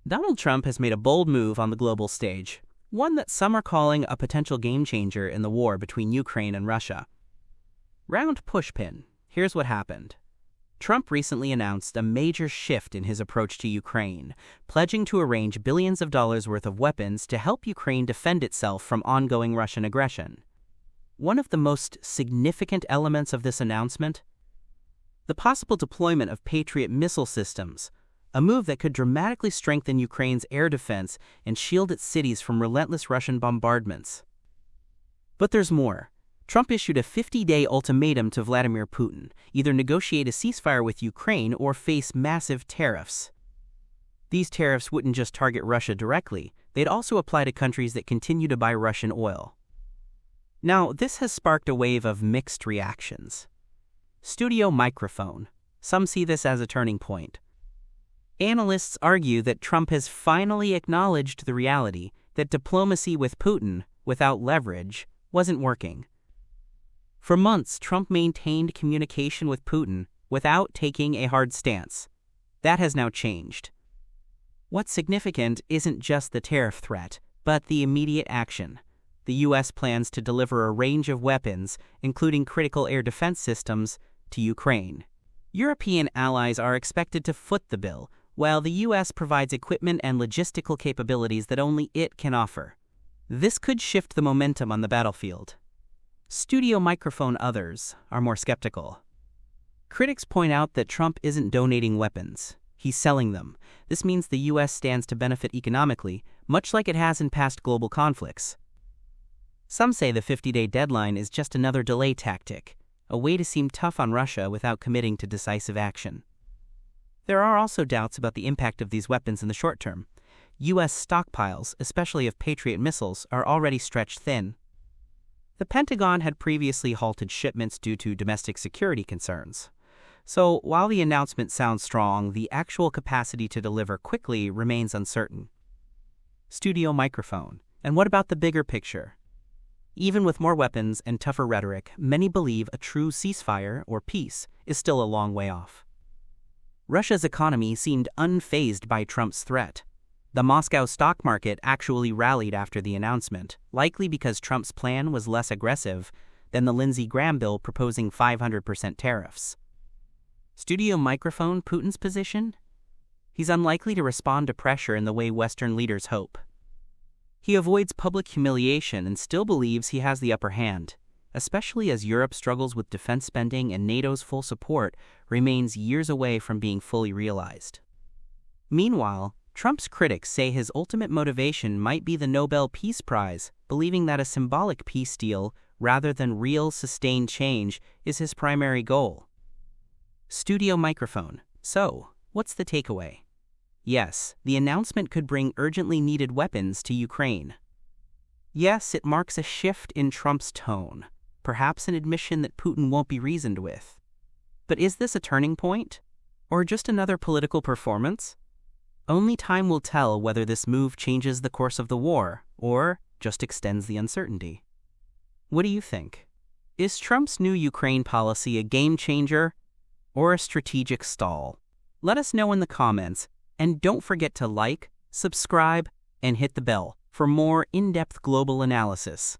Donald Trump has made a bold move on the global stage, one that some are calling a potential game-changer in the war between Ukraine and Russia. Round pushpin. Here's what happened. Trump recently announced a major shift in his approach to Ukraine, pledging to arrange billions of dollars worth of weapons to help Ukraine defend itself from ongoing Russian aggression. One of the most significant elements of this announcement? The possible deployment of Patriot missile systems, a move that could dramatically strengthen Ukraine's air defense and shield its cities from relentless Russian bombardments. But there's more. Trump issued a 50-day ultimatum to Vladimir Putin, either negotiate a ceasefire with Ukraine or face massive tariffs. These tariffs wouldn't just target Russia directly, they'd also apply to countries that continue to buy Russian oil. Now, this has sparked a wave of mixed reactions. Studio microphone. Some see this as a turning point. Analysts argue that Trump has finally acknowledged the reality that diplomacy with Putin, without leverage, wasn't working. For months, Trump maintained communication with Putin without taking a hard stance. That has now changed. What's significant isn't just the tariff threat, but the immediate action. The U.S. plans to deliver a range of weapons, including critical air defense systems, to Ukraine. European allies are expected to foot the bill, while the U.S. provides equipment and logistical capabilities that only it can offer. This could shift the momentum on the battlefield. Studio microphone others are more skeptical. Critics point out that Trump isn't donating weapons. He's selling them. This means the U.S. stands to benefit economically, much like it has in past global conflicts. Some say the 50-day deadline is just another delay tactic, a way to seem tough on Russia without committing to decisive action. There are also doubts about the impact of these weapons in the short term. U.S. stockpiles, especially of Patriot missiles, are already stretched thin. The Pentagon had previously halted shipments due to domestic security concerns. So, while the announcement sounds strong, the actual capacity to deliver quickly remains uncertain. Studio microphone. And what about the bigger picture? Even with more weapons and tougher rhetoric, many believe a true ceasefire, or peace, is still a long way off. Russia's economy seemed unfazed by Trump's threat. The Moscow stock market actually rallied after the announcement, likely because Trump's plan was less aggressive than the Lindsey Graham bill proposing 500% tariffs. Studio microphone Putin's position? He's unlikely to respond to pressure in the way Western leaders hope. He avoids public humiliation and still believes he has the upper hand, especially as Europe struggles with defense spending and NATO's full support remains years away from being fully realized. Meanwhile, Trump's critics say his ultimate motivation might be the Nobel Peace Prize, believing that a symbolic peace deal, rather than real sustained change, is his primary goal. Studio microphone. So, what's the takeaway? Yes, the announcement could bring urgently needed weapons to Ukraine. Yes, it marks a shift in Trump's tone, perhaps an admission that Putin won't be reasoned with. But is this a turning point? Or just another political performance? Only time will tell whether this move changes the course of the war, or just extends the uncertainty. What do you think? Is Trump's new Ukraine policy a game changer, or a strategic stall? Let us know in the comments, and don't forget to like, subscribe, and hit the bell for more in-depth global analysis.